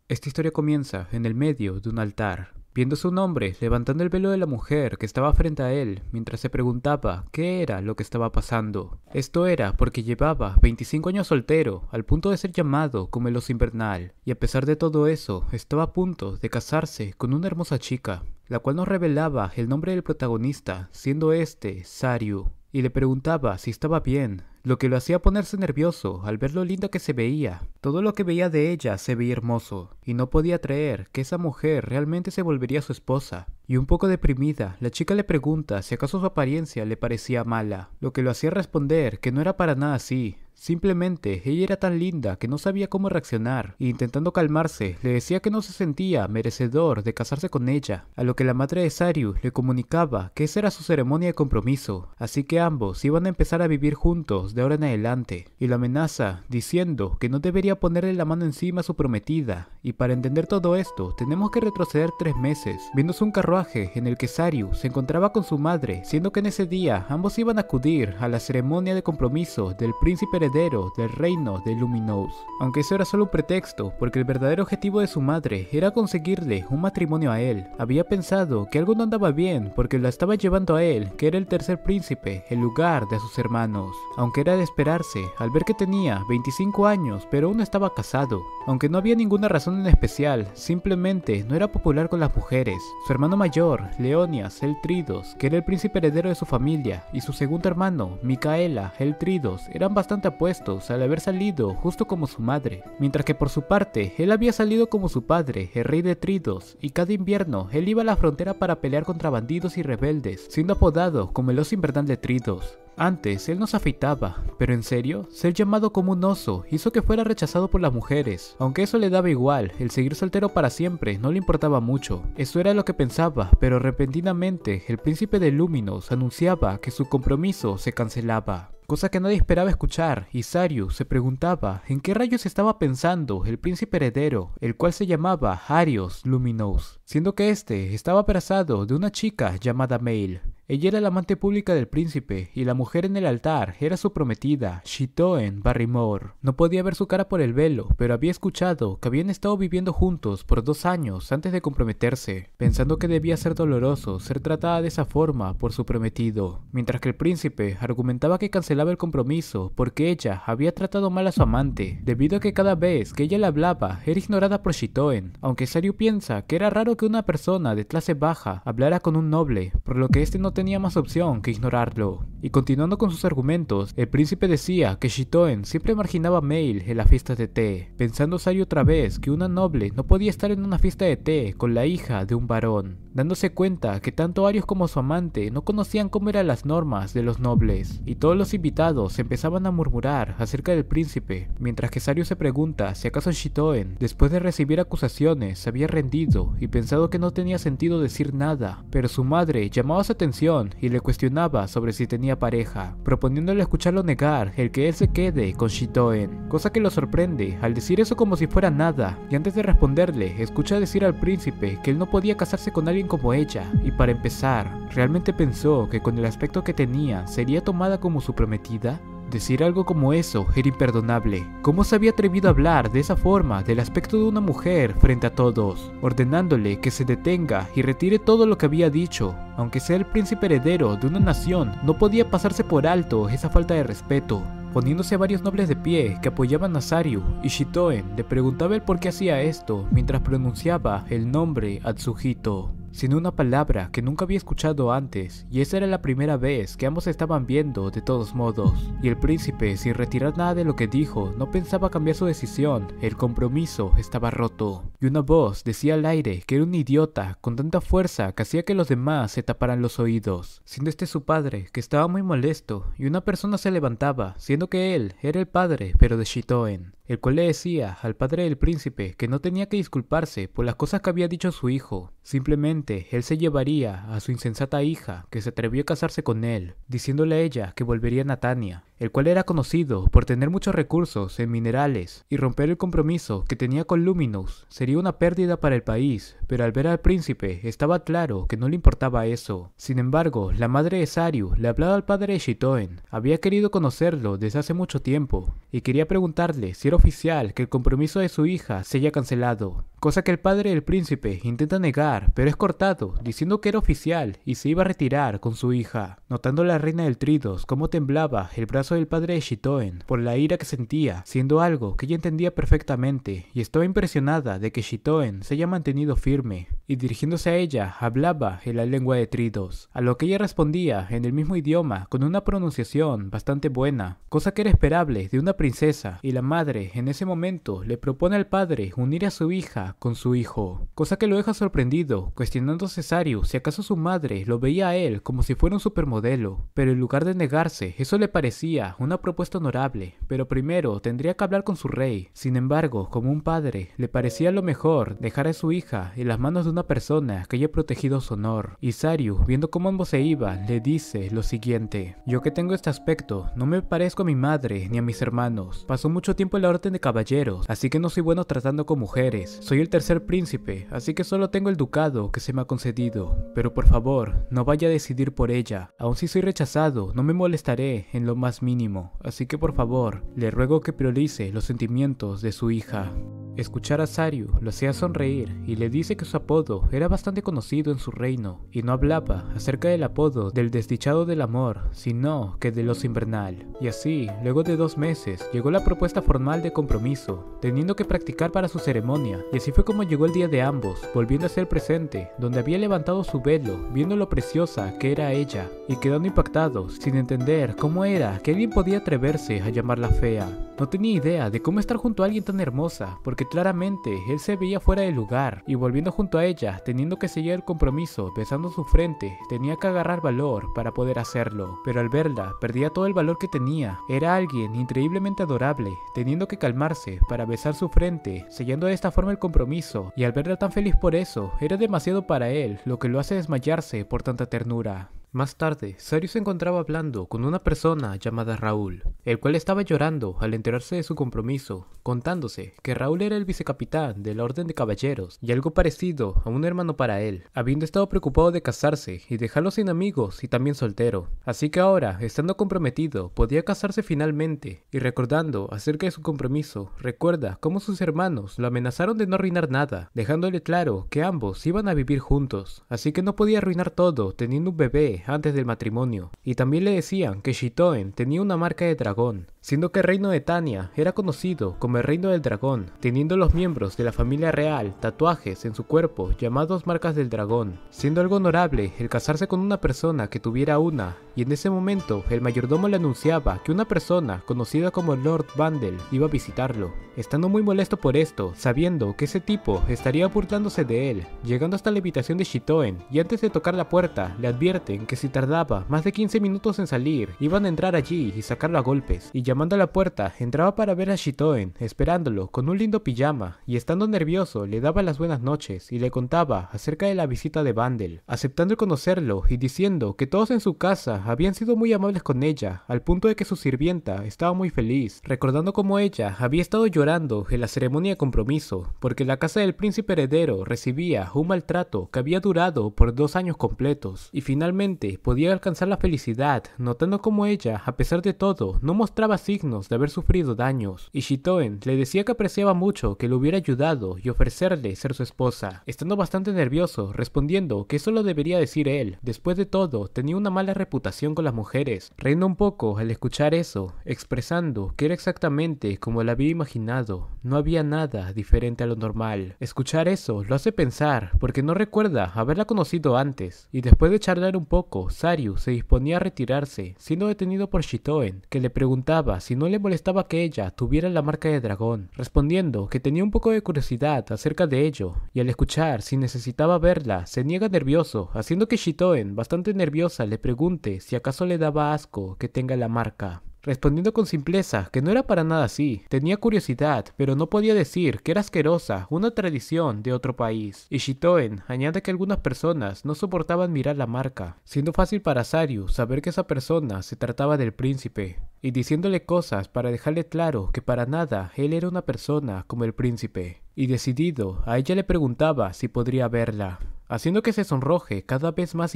Esta historia comienza en el medio de un altar, viéndose un hombre levantando el velo de la mujer que estaba frente a él mientras se preguntaba qué era lo que estaba pasando. Esto era porque llevaba 25 años soltero, al punto de ser llamado como el oso invernal, y a pesar de todo eso, estaba a punto de casarse con una hermosa chica, la cual nos revelaba el nombre del protagonista, siendo este Saryu, y le preguntaba si estaba bien, lo que lo hacía ponerse nervioso al ver lo linda que se veía. Todo lo que veía de ella se veía hermoso, y no podía creer que esa mujer realmente se volvería su esposa. Y un poco deprimida, la chica le pregunta si acaso su apariencia le parecía mala, lo que lo hacía responder que no era para nada así. Simplemente ella era tan linda que no sabía cómo reaccionar, e intentando calmarse, le decía que no se sentía merecedor de casarse con ella, a lo que la madre de Saryu le comunicaba que esa era su ceremonia de compromiso, así que ambos iban a empezar a vivir juntos de ahora en adelante, y la amenaza diciendo que no debería ponerle la mano encima a su prometida. Y para entender todo esto, tenemos que retroceder 3 meses, viéndose un carruaje en el que Saryu se encontraba con su madre, siendo que en ese día ambos iban a acudir a la ceremonia de compromiso del príncipe heredero del reino de Luminous. Aunque eso era solo un pretexto, porque el verdadero objetivo de su madre era conseguirle un matrimonio a él. Había pensado que algo no andaba bien porque la estaba llevando a él, que era el tercer príncipe, en lugar de a sus hermanos. Aunque era de esperarse, al ver que tenía 25 años, pero aún no estaba casado. Aunque no había ninguna razón en especial, simplemente no era popular con las mujeres. Su hermano mayor, Leonias el Tridos, que era el príncipe heredero de su familia, y su segundo hermano, Micaela el Tridos, eran bastante apuestos al haber salido justo como su madre, mientras que por su parte, él había salido como su padre, el rey de Tridos, y cada invierno él iba a la frontera para pelear contra bandidos y rebeldes, siendo apodado como el oso invernal de Tridos. Antes, él no se afeitaba, pero en serio, ser llamado como un oso hizo que fuera rechazado por las mujeres. Aunque eso le daba igual, el seguir soltero para siempre no le importaba mucho. Eso era lo que pensaba, pero repentinamente, el príncipe de Luminous anunciaba que su compromiso se cancelaba, cosa que nadie esperaba escuchar, y Saryu se preguntaba en qué rayos estaba pensando el príncipe heredero, el cual se llamaba Arios Luminous, siendo que este estaba abrazado de una chica llamada Mail. Ella era la amante pública del príncipe, y la mujer en el altar era su prometida, Chitoen Barrymore. No podía ver su cara por el velo, pero había escuchado que habían estado viviendo juntos por 2 años antes de comprometerse, pensando que debía ser doloroso ser tratada de esa forma por su prometido, mientras que el príncipe argumentaba que cancelaba el compromiso porque ella había tratado mal a su amante, debido a que cada vez que ella le hablaba era ignorada por Chitoen, aunque Saryu piensa que era raro que una persona de clase baja hablara con un noble, por lo que este no tenía más opción que ignorarlo. Y continuando con sus argumentos, el príncipe decía que Chitoen siempre marginaba a Mail en las fiestas de té, pensando Saryu otra vez que una noble no podía estar en una fiesta de té con la hija de un varón, dándose cuenta que tanto Arios como su amante no conocían cómo eran las normas de los nobles, y todos los invitados empezaban a murmurar acerca del príncipe, mientras que Saryu se pregunta si acaso Chitoen, después de recibir acusaciones, se había rendido y pensado que no tenía sentido decir nada, pero su madre llamaba su atención y le cuestionaba sobre si tenía pareja, proponiéndole escucharlo negar el que él se quede con Chitoen, cosa que lo sorprende al decir eso como si fuera nada, y antes de responderle, escucha decir al príncipe que él no podía casarse con alguien como ella, y para empezar, ¿realmente pensó que con el aspecto que tenía sería tomada como su prometida? Decir algo como eso era imperdonable. ¿Cómo se había atrevido a hablar de esa forma del aspecto de una mujer frente a todos, ordenándole que se detenga y retire todo lo que había dicho? Aunque sea el príncipe heredero de una nación, no podía pasarse por alto esa falta de respeto, poniéndose a varios nobles de pie que apoyaban a Saryu, y Chitoen le preguntaba el por qué hacía esto mientras pronunciaba el nombre Atsuhito, sin una palabra que nunca había escuchado antes, y esa era la primera vez que ambos estaban viendo de todos modos, y el príncipe, sin retirar nada de lo que dijo, no pensaba cambiar su decisión. El compromiso estaba roto, y una voz decía al aire que era un idiota con tanta fuerza que hacía que los demás se taparan los oídos, siendo este su padre, que estaba muy molesto, y una persona se levantaba, siendo que él era el padre pero de Chitoen, el cual le decía al padre del príncipe que no tenía que disculparse por las cosas que había dicho su hijo, simplemente él se llevaría a su insensata hija que se atrevió a casarse con él, diciéndole a ella que volvería a Natania. el cual era conocido por tener muchos recursos en minerales, y romper el compromiso que tenía con Luminous sería una pérdida para el país, pero al ver al príncipe estaba claro que no le importaba eso. Sin embargo, la madre de Saryu le hablaba al padre de Shitoen. Había querido conocerlo desde hace mucho tiempo y quería preguntarle si era oficial que el compromiso de su hija se haya cancelado, cosa que el padre del príncipe intenta negar, pero es cortado diciendo que era oficial y se iba a retirar con su hija. Notando la reina del Tridos cómo temblaba el brazo del padre de Shitoen por la ira que sentía, siendo algo que ella entendía perfectamente, y estaba impresionada de que Shitoen se haya mantenido firme, y dirigiéndose a ella hablaba en la lengua de Tridos, a lo que ella respondía en el mismo idioma con una pronunciación bastante buena, cosa que era esperable de una princesa, y la madre en ese momento le propone al padre unir a su hija con su hijo, cosa que lo deja sorprendido, cuestionándose Saryu si acaso su madre lo veía a él como si fuera un supermodelo, pero en lugar de negarse, eso le parecía una propuesta honorable, pero primero tendría que hablar con su rey. Sin embargo, como un padre, le parecía lo mejor dejar a su hija en las manos de una persona que haya protegido su honor, y Saryu, viendo cómo ambos se iban, le dice lo siguiente: yo que tengo este aspecto, no me parezco a mi madre ni a mis hermanos, paso mucho tiempo en la orden de caballeros, así que no soy bueno tratando con mujeres, soy el tercer príncipe, así que solo tengo el ducado que se me ha concedido, pero por favor, no vaya a decidir por ella, aun si soy rechazado, no me molestaré en lo más mínimo, así que por favor, le ruego que priorice los sentimientos de su hija. Escuchar a Saryu lo hacía sonreír y le dice que su apodo era bastante conocido en su reino, y no hablaba acerca del apodo del desdichado del amor, sino que del oso invernal. Y así, luego de 2 meses, llegó la propuesta formal de compromiso, teniendo que practicar para su ceremonia, y así fue como llegó el día de ambos, volviendo a ser presente, donde había levantado su velo, viendo lo preciosa que era ella, y quedando impactados, sin entender cómo era que alguien podía atreverse a llamarla fea. No tenía idea de cómo estar junto a alguien tan hermosa, porque claramente él se veía fuera de lugar, y volviendo junto a ella, teniendo que sellar el compromiso, besando su frente, tenía que agarrar valor para poder hacerlo, pero al verla, perdía todo el valor que tenía. Era alguien increíblemente adorable, teniendo que calmarse para besar su frente, sellando de esta forma el compromiso, y al verla tan feliz por eso, era demasiado para él, lo que lo hace desmayarse por tanta ternura. Más tarde, Saryu se encontraba hablando con una persona llamada Raúl, el cual estaba llorando al enterarse de su compromiso, contándose que Raúl era el vicecapitán de la Orden de Caballeros y algo parecido a un hermano para él, habiendo estado preocupado de casarse y dejarlo sin amigos y también soltero. Así que ahora, estando comprometido, podía casarse finalmente, y recordando acerca de su compromiso, recuerda cómo sus hermanos lo amenazaron de no arruinar nada, dejándole claro que ambos iban a vivir juntos, así que no podía arruinar todo teniendo un bebé antes del matrimonio, y también le decían que Shitoen tenía una marca de dragón, siendo que el reino de Tanya era conocido como el reino del dragón, teniendo los miembros de la familia real tatuajes en su cuerpo llamados marcas del dragón, siendo algo honorable el casarse con una persona que tuviera una, y en ese momento el mayordomo le anunciaba que una persona conocida como Lord Vandel iba a visitarlo, estando muy molesto por esto, sabiendo que ese tipo estaría burlándose de él, llegando hasta la habitación de Shitoen, y antes de tocar la puerta le advierten que si tardaba más de 15 minutos en salir, iban a entrar allí y sacarlo a golpes, y llamando a la puerta, entraba para ver a Shitoen, esperándolo con un lindo pijama, y estando nervioso le daba las buenas noches y le contaba acerca de la visita de Vandel, aceptando el conocerlo y diciendo que todos en su casa habían sido muy amables con ella, al punto de que su sirvienta estaba muy feliz, recordando cómo ella había estado llorando en la ceremonia de compromiso, porque la casa del príncipe heredero recibía un maltrato que había durado por 2 años completos, y finalmente podía alcanzar la felicidad, notando cómo ella, a pesar de todo, no mostraba signos de haber sufrido daños, y Shitoen le decía que apreciaba mucho que le hubiera ayudado y ofrecerle ser su esposa, estando bastante nervioso, respondiendo que eso lo debería decir él. Después de todo, tenía una mala reputación con las mujeres, riendo un poco al escuchar eso, expresando que era exactamente como lo había imaginado, no había nada diferente a lo normal. Escuchar eso lo hace pensar, porque no recuerda haberla conocido antes, y después de charlar un poco, Saryu se disponía a retirarse, siendo detenido por Shitoen, que le preguntaba si no le molestaba que ella tuviera la marca de dragón, respondiendo que tenía un poco de curiosidad acerca de ello, y al escuchar si necesitaba verla, se niega nervioso, haciendo que Shitoen, bastante nerviosa, le pregunte si acaso le daba asco que tenga la marca. respondiendo con simpleza que no era para nada así. Tenía curiosidad, pero no podía decir que era asquerosa, una tradición de otro país. Y Shitoen añade que algunas personas no soportaban mirar la marca, siendo fácil para Saryu saber que esa persona se trataba del príncipe, y diciéndole cosas para dejarle claro que para nada él era una persona como el príncipe. Y decidido, a ella le preguntaba si podría verla, haciendo que se sonroje cada vez más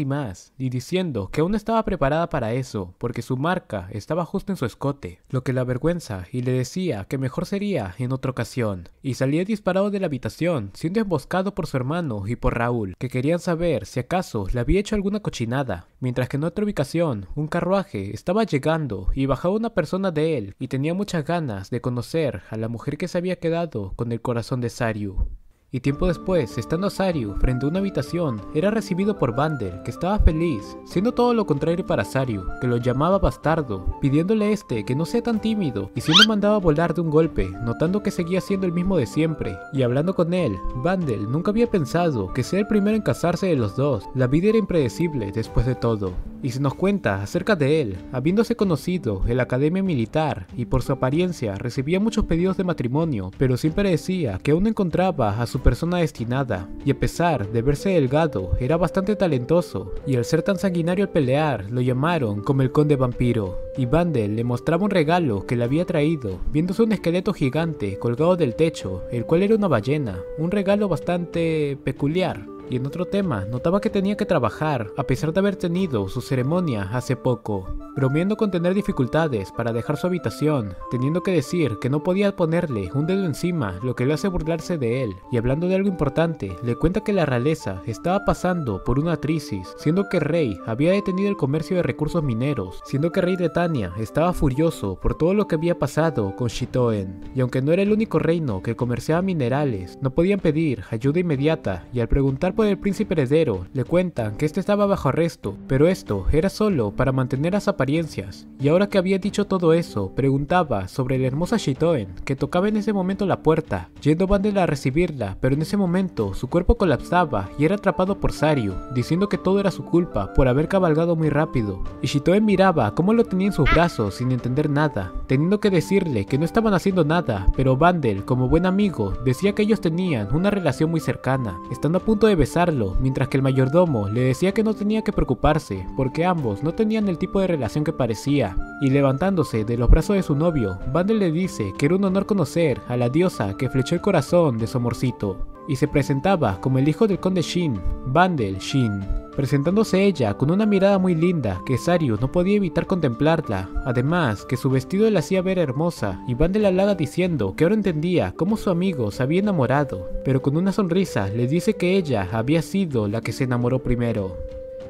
y diciendo que aún no estaba preparada para eso, porque su marca estaba justo en su escote, lo que la avergüenza, y le decía que mejor sería en otra ocasión. Y salía disparado de la habitación, siendo emboscado por su hermano y por Raúl, que querían saber si acaso le había hecho alguna cochinada, mientras que en otra ubicación, un carruaje estaba llegando y bajaba una persona de él, y tenía muchas ganas de conocer a la mujer que se había quedado con el corazón de Saryu. Y tiempo después, estando Saryu frente a una habitación, era recibido por Bandel, que estaba feliz, siendo todo lo contrario para Saryu, que lo llamaba bastardo, pidiéndole que no sea tan tímido, y siendo mandado a volar de un golpe, notando que seguía siendo el mismo de siempre. Y hablando con él, Bandel nunca había pensado que sea el primero en casarse de los dos. La vida era impredecible después de todo. Y se nos cuenta acerca de él, habiéndose conocido en la academia militar, y por su apariencia recibía muchos pedidos de matrimonio, pero siempre decía que aún no encontraba a su persona destinada, y a pesar de verse delgado, era bastante talentoso, y al ser tan sanguinario al pelear, lo llamaron como el conde vampiro. Y Bandel le mostraba un regalo que le había traído, viéndose un esqueleto gigante colgado del techo, el cual era una ballena, un regalo bastante peculiar. Y en otro tema, notaba que tenía que trabajar, a pesar de haber tenido su ceremonia hace poco, bromeando con tener dificultades para dejar su habitación, teniendo que decir que no podía ponerle un dedo encima, lo que le hace burlarse de él. Y hablando de algo importante, le cuenta que la realeza estaba pasando por una crisis, siendo que el rey había detenido el comercio de recursos mineros, siendo que el rey de Tania estaba furioso por todo lo que había pasado con Shitoen. Y aunque no era el único reino que comerciaba minerales, no podían pedir ayuda inmediata, y al preguntar por el príncipe heredero, le cuentan que este estaba bajo arresto, pero esto era solo para mantener las apariencias. Y ahora que había dicho todo eso, preguntaba sobre la hermosa Shitoen, que tocaba en ese momento la puerta, yendo Bandel a recibirla, pero en ese momento su cuerpo colapsaba y era atrapado por Saryu, diciendo que todo era su culpa por haber cabalgado muy rápido. Y Shitoen miraba cómo lo tenía en sus brazos sin entender nada, teniendo que decirle que no estaban haciendo nada, pero Bandel, como buen amigo, decía que ellos tenían una relación muy cercana, estando a punto de besarlo, mientras que el mayordomo le decía que no tenía que preocuparse, porque ambos no tenían el tipo de relación que parecía. Y levantándose de los brazos de su novio, Bandel le dice que era un honor conocer a la diosa que flechó el corazón de su amorcito, y se presentaba como el hijo del conde Shin, Bandel Shin, presentándose ella con una mirada muy linda que Saryu no podía evitar contemplarla, además que su vestido la hacía ver hermosa, y Bandel la halaga diciendo que ahora entendía cómo su amigo se había enamorado, pero con una sonrisa le dice que ella había sido la que se enamoró primero.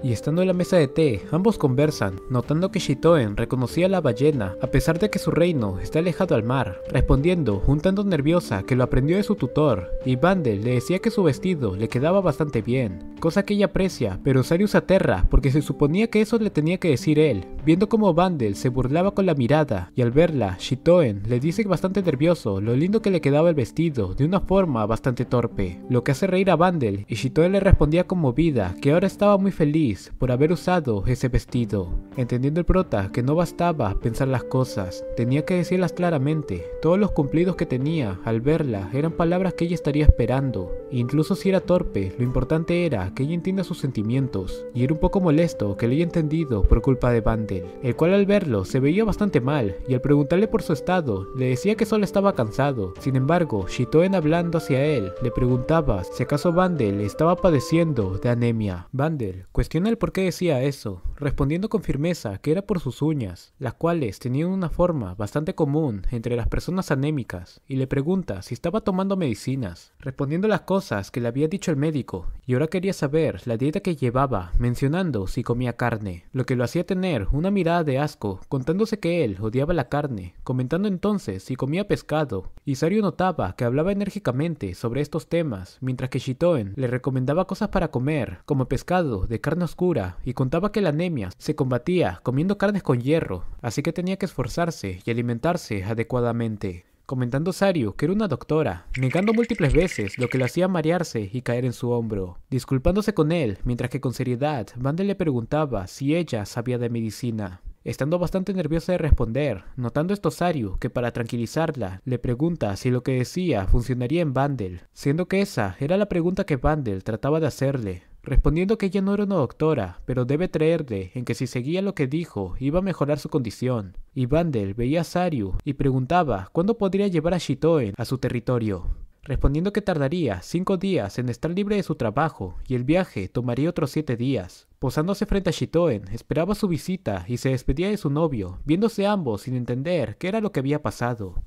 Y estando en la mesa de té, ambos conversan, notando que Shitoen reconocía a la ballena a pesar de que su reino está alejado al mar, respondiendo un tanto nerviosa que lo aprendió de su tutor, y Bandel le decía que su vestido le quedaba bastante bien, cosa que ella aprecia, pero Saryu se aterra porque se suponía que eso le tenía que decir él, viendo como Bandel se burlaba con la mirada, y al verla, Shitoen le dice bastante nervioso lo lindo que le quedaba el vestido de una forma bastante torpe, lo que hace reír a Bandel, y Shitoen le respondía conmovida que ahora estaba muy feliz por haber usado ese vestido, entendiendo el prota que no bastaba pensar las cosas, tenía que decirlas claramente. Todos los cumplidos que tenía al verla eran palabras que ella estaría esperando, e incluso si era torpe, lo importante era que ella entienda sus sentimientos, y era un poco molesto que le haya entendido por culpa de Bandel, el cual al verlo se veía bastante mal, y al preguntarle por su estado, le decía que solo estaba cansado. Sin embargo, Shitoen, hablando hacia él, le preguntaba si acaso Bandel estaba padeciendo de anemia. Bandel cuestiona el por qué decía eso, respondiendo con firmeza que era por sus uñas, las cuales tenían una forma bastante común entre las personas anémicas, y le pregunta si estaba tomando medicinas, respondiendo las cosas que le había dicho el médico, y ahora quería saber la dieta que llevaba, mencionando si comía carne, lo que lo hacía tener una mirada de asco, contándose que él odiaba la carne, comentando entonces si comía pescado, y Saryu notaba que hablaba enérgicamente sobre estos temas, mientras que Shitoen le recomendaba cosas para comer, como pescado de carne oscura, y contaba que la anemia se combatía comiendo carnes con hierro, así que tenía que esforzarse y alimentarse adecuadamente, comentando Saryu que era una doctora, negando múltiples veces lo que lo hacía marearse y caer en su hombro, disculpándose con él, mientras que con seriedad Bandel le preguntaba si ella sabía de medicina. estando bastante nerviosa de responder, notando esto Saryu, que para tranquilizarla, le pregunta si lo que decía funcionaría en Vandel, siendo que esa era la pregunta que Vandel trataba de hacerle, respondiendo que ella no era una doctora, pero debe creerle en que si seguía lo que dijo, iba a mejorar su condición. Y Vandel veía a Saryu y preguntaba cuándo podría llevar a Shitoen a su territorio, respondiendo que tardaría 5 días en estar libre de su trabajo y el viaje tomaría otros 7 días. Posándose frente a Shitoen, esperaba su visita y se despedía de su novio, viéndose ambos sin entender qué era lo que había pasado.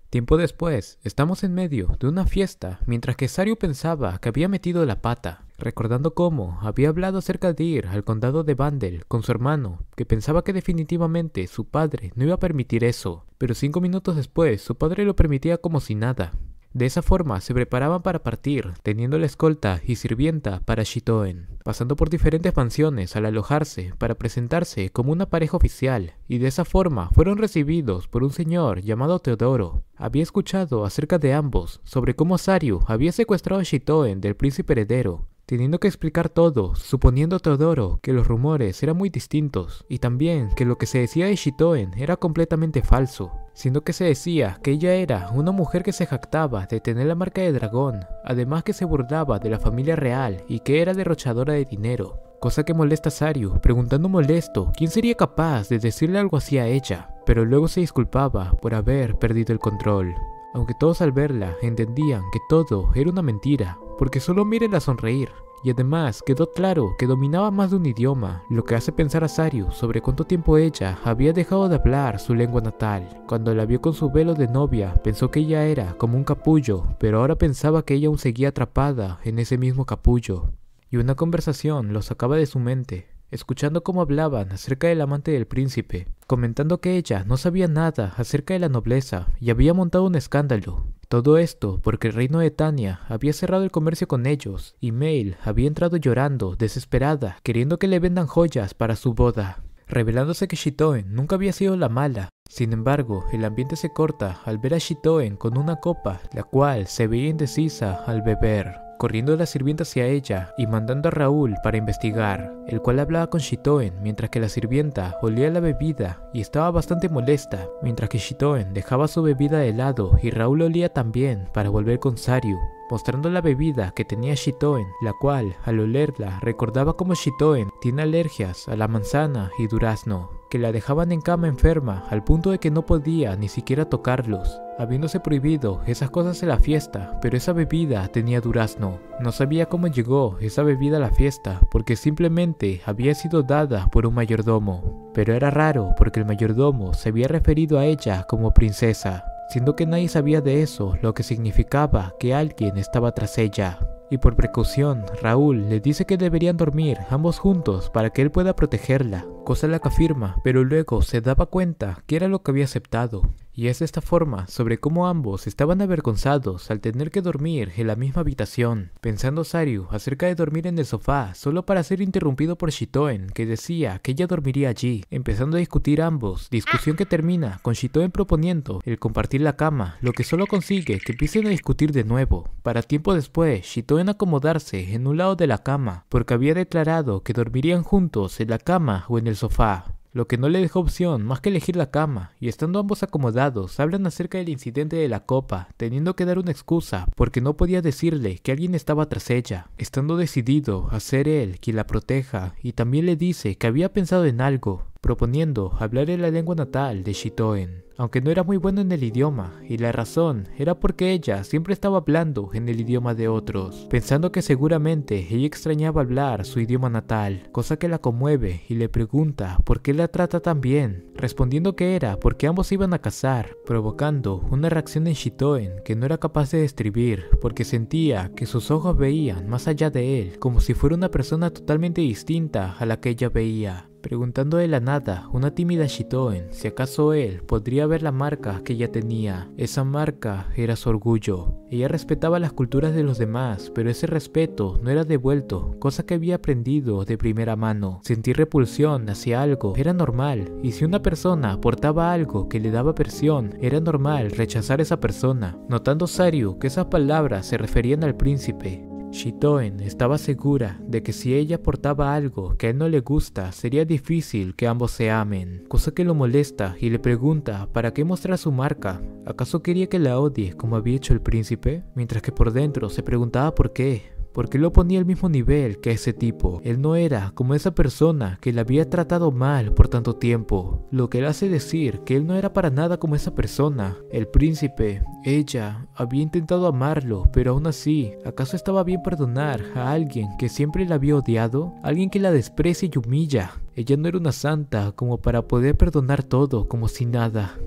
Tiempo después, estamos en medio de una fiesta, mientras que Saryu pensaba que había metido la pata, recordando cómo había hablado acerca de ir al condado de Vandel con su hermano, que pensaba que definitivamente su padre no iba a permitir eso, pero 5 minutos después su padre lo permitía como si nada. De esa forma se preparaban para partir, teniendo la escolta y sirvienta para Shitoen, pasando por diferentes mansiones al alojarse para presentarse como una pareja oficial, y de esa forma fueron recibidos por un señor llamado Teodoro. Había escuchado acerca de ambos, sobre cómo Saryu había secuestrado a Shitoen del príncipe heredero, teniendo que explicar todo, suponiendo Teodoro que los rumores eran muy distintos, y también que lo que se decía de Shitoen era completamente falso, siendo que se decía que ella era una mujer que se jactaba de tener la marca de dragón, además que se burlaba de la familia real y que era derrochadora de dinero, cosa que molesta a Saryu, preguntando molesto quién sería capaz de decirle algo así a ella, pero luego se disculpaba por haber perdido el control. Aunque todos al verla entendían que todo era una mentira, porque solo mírenla sonreír, y además quedó claro que dominaba más de un idioma, lo que hace pensar a Saryu sobre cuánto tiempo ella había dejado de hablar su lengua natal. Cuando la vio con su velo de novia, pensó que ella era como un capullo, pero ahora pensaba que ella aún seguía atrapada en ese mismo capullo. Y una conversación lo sacaba de su mente, escuchando cómo hablaban acerca del amante del príncipe, comentando que ella no sabía nada acerca de la nobleza y había montado un escándalo. Todo esto porque el reino de Tanya había cerrado el comercio con ellos y Mail había entrado llorando, desesperada, queriendo que le vendan joyas para su boda, revelándose que Shitoen nunca había sido la mala. Sin embargo, el ambiente se corta al ver a Shitoen con una copa, la cual se veía indecisa al beber, corriendo la sirvienta hacia ella y mandando a Raúl para investigar, el cual hablaba con Shitoen mientras que la sirvienta olía la bebida y estaba bastante molesta, mientras que Shitoen dejaba su bebida de lado y Raúl olía también para volver con Saryu, mostrando la bebida que tenía Shitoen, la cual al olerla recordaba como Shitoen tiene alergias a la manzana y durazno, que la dejaban en cama enferma al punto de que no podía ni siquiera tocarlos, habiéndose prohibido esas cosas en la fiesta, pero esa bebida tenía durazno. No sabía cómo llegó esa bebida a la fiesta, porque simplemente había sido dada por un mayordomo, pero era raro porque el mayordomo se había referido a ella como princesa, siendo que nadie sabía de eso, lo que significaba que alguien estaba tras ella. Y por precaución, Raúl le dice que deberían dormir ambos juntos para que él pueda protegerla, cosa la que afirma, pero luego se daba cuenta que era lo que había aceptado. Y es de esta forma sobre cómo ambos estaban avergonzados al tener que dormir en la misma habitación, pensando Saryu acerca de dormir en el sofá solo para ser interrumpido por Shitoen, que decía que ella dormiría allí, empezando a discutir ambos, discusión que termina con Shitoen proponiendo el compartir la cama, lo que solo consigue que empiecen a discutir de nuevo, para tiempo después Shitoen acomodarse en un lado de la cama, porque había declarado que dormirían juntos en la cama o en el sofá, lo que no le dejó opción más que elegir la cama, y estando ambos acomodados hablan acerca del incidente de la copa, teniendo que dar una excusa porque no podía decirle que alguien estaba tras ella, estando decidido a ser él quien la proteja, y también le dice que había pensado en algo, proponiendo hablar en la lengua natal de Shitoen, aunque no era muy bueno en el idioma, y la razón era porque ella siempre estaba hablando en el idioma de otros, pensando que seguramente ella extrañaba hablar su idioma natal, cosa que la conmueve y le pregunta por qué la trata tan bien, respondiendo que era porque ambos se iban a casar, provocando una reacción en Shitoen que no era capaz de describir, porque sentía que sus ojos veían más allá de él, como si fuera una persona totalmente distinta a la que ella veía, preguntando de la nada una tímida Shitoen si acaso él podría ver la marca que ella tenía. Esa marca era su orgullo. Ella respetaba las culturas de los demás, pero ese respeto no era devuelto, cosa que había aprendido de primera mano. Sentir repulsión hacia algo era normal, y si una persona portaba algo que le daba aversión, era normal rechazar a esa persona, notando Saryu que esas palabras se referían al príncipe, Shitoen estaba segura de que si ella portaba algo que a él no le gusta, sería difícil que ambos se amen, cosa que lo molesta y le pregunta para qué mostrar su marca. ¿Acaso quería que la odie como había hecho el príncipe? Mientras que por dentro se preguntaba por qué. ¿Por qué lo ponía al mismo nivel que ese tipo? Él no era como esa persona que le había tratado mal por tanto tiempo, lo que le hace decir que él no era para nada como esa persona. El príncipe, ella, había intentado amarlo, pero aún así, ¿acaso estaba bien perdonar a alguien que siempre la había odiado? ¿Alguien que la desprecia y humilla? Ella no era una santa como para poder perdonar todo como si nada.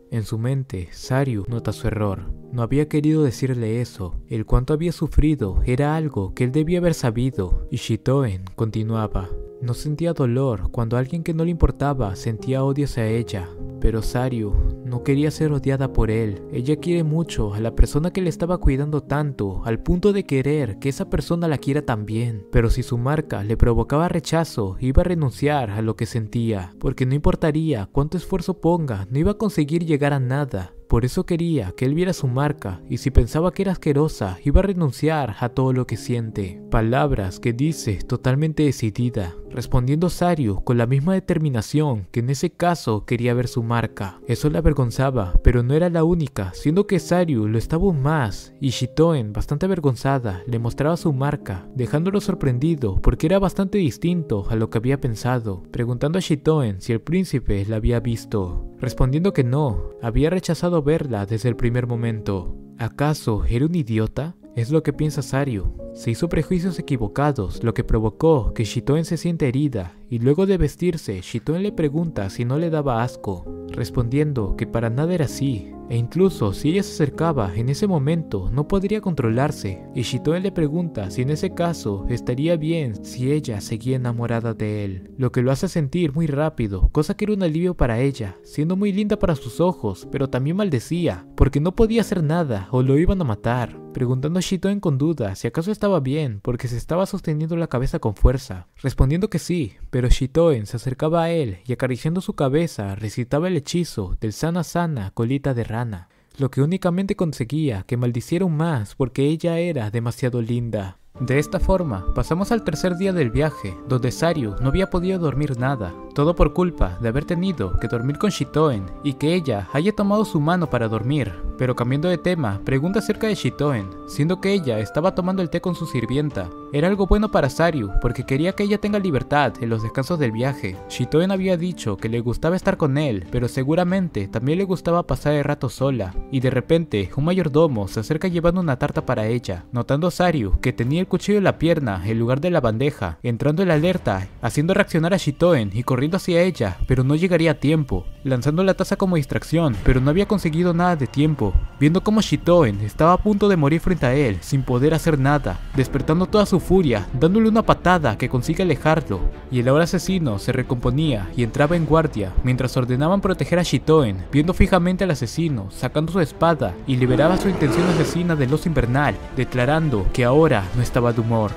En su mente, Saryu nota su error. No había querido decirle eso. El cuánto había sufrido era algo que él debía haber sabido. Y Shitoen continuaba. No sentía dolor cuando alguien que no le importaba sentía odio hacia ella. Pero Saryu no quería ser odiada por él. Ella quiere mucho a la persona que le estaba cuidando tanto, al punto de querer que esa persona la quiera también. Pero si su marca le provocaba rechazo, iba a renunciar a lo que sentía, porque no importaría cuánto esfuerzo ponga, no iba a conseguir llegar a nada. Por eso quería que él viera su marca, y si pensaba que era asquerosa, iba a renunciar a todo lo que siente. Palabras que dice totalmente decidida, respondiendo Saryu con la misma determinación que en ese caso quería ver su marca. Eso la avergonzaba, pero no era la única, siendo que Saryu lo estaba aún más, y Shitoen, bastante avergonzada, le mostraba su marca, dejándolo sorprendido porque era bastante distinto a lo que había pensado, preguntando a Shitoen si el príncipe la había visto, respondiendo que no, había rechazado verla desde el primer momento. ¿Acaso era un idiota? Es lo que piensa Saryu. Se hizo prejuicios equivocados, lo que provocó que Shitoen se sienta herida, y luego de vestirse, Shitoen le pregunta si no le daba asco, respondiendo que para nada era así, e incluso si ella se acercaba en ese momento no podría controlarse, y Shitoen le pregunta si en ese caso estaría bien si ella seguía enamorada de él, lo que lo hace sentir muy rápido, cosa que era un alivio para ella, siendo muy linda para sus ojos, pero también maldecía, porque no podía hacer nada o lo iban a matar, preguntando a Shitoen con duda si acaso estaba bien, porque se estaba sosteniendo la cabeza con fuerza, respondiendo que sí, pero Shitoen se acercaba a él y acariciando su cabeza recitaba el hechizo del sana sana colita de rana, lo que únicamente conseguía que maldiciera aún más porque ella era demasiado linda. De esta forma, pasamos al tercer día del viaje, donde Saryu no había podido dormir nada, todo por culpa de haber tenido que dormir con Shitoen y que ella haya tomado su mano para dormir. Pero cambiando de tema, pregunta acerca de Shitoen, siendo que ella estaba tomando el té con su sirvienta. Era algo bueno para Saryu, porque quería que ella tenga libertad en los descansos del viaje. Shitoen había dicho que le gustaba estar con él, pero seguramente también le gustaba pasar el rato sola. Y de repente, un mayordomo se acerca llevando una tarta para ella, notando Saryu que tenía el cuchillo en la pierna en lugar de la bandeja, entrando en la alerta, haciendo reaccionar a Shitoen y corriendo hacia ella, pero no llegaría a tiempo, lanzando la taza como distracción, pero no había conseguido nada de tiempo, viendo como Shitoen estaba a punto de morir frente a él, sin poder hacer nada, despertando toda su furia, dándole una patada que consigue alejarlo, y el ahora asesino se recomponía y entraba en guardia, mientras ordenaban proteger a Shitoen, viendo fijamente al asesino, sacando su espada, y liberaba su intención asesina del oso invernal, declarando que ahora no estaba de humor.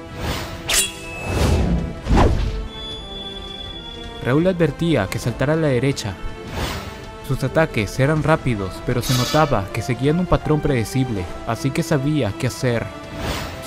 Raúl advertía que saltara a la derecha. Sus ataques eran rápidos, pero se notaba que seguían un patrón predecible, así que sabía qué hacer.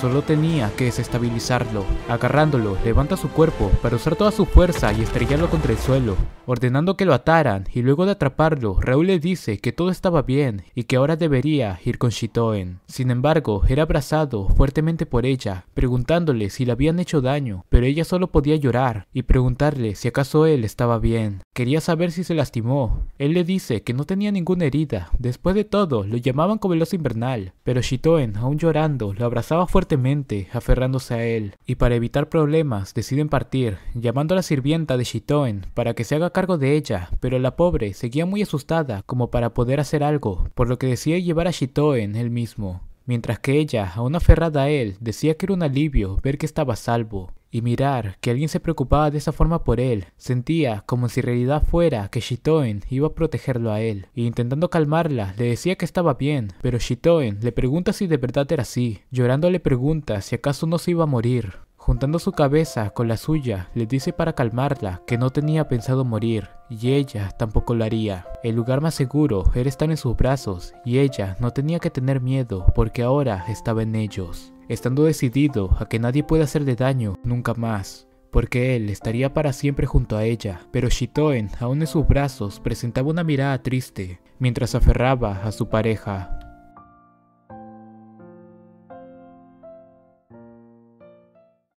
Solo tenía que desestabilizarlo. Agarrándolo, levanta su cuerpo para usar toda su fuerza y estrellarlo contra el suelo, ordenando que lo ataran, y luego de atraparlo, Raúl le dice que todo estaba bien y que ahora debería ir con Shitoen. Sin embargo, era abrazado fuertemente por ella, preguntándole si le habían hecho daño, pero ella solo podía llorar y preguntarle si acaso él estaba bien. Quería saber si se lastimó. Él le dice que no tenía ninguna herida. Después de todo, lo llamaban como el oso invernal, pero Shitoen, aún llorando, lo abrazaba fuertemente, aferrándose a él, y para evitar problemas deciden partir, llamando a la sirvienta de Shitoen para que se haga cargo de ella, pero la pobre seguía muy asustada como para poder hacer algo, por lo que decide llevar a Shitoen él mismo, mientras que ella, aún aferrada a él, decía que era un alivio ver que estaba a salvo. Y mirar que alguien se preocupaba de esa forma por él, sentía como si en realidad fuera que Shitoen iba a protegerlo a él, y intentando calmarla, le decía que estaba bien, pero Shitoen le pregunta si de verdad era así, llorando le pregunta si acaso no se iba a morir. Juntando su cabeza con la suya, le dice para calmarla que no tenía pensado morir, y ella tampoco lo haría. El lugar más seguro era estar en sus brazos, y ella no tenía que tener miedo porque ahora estaba en ellos. estando decidido a que nadie pueda hacerle daño nunca más, porque él estaría para siempre junto a ella. Pero Shitoen, aún en sus brazos, presentaba una mirada triste, mientras se aferraba a su pareja.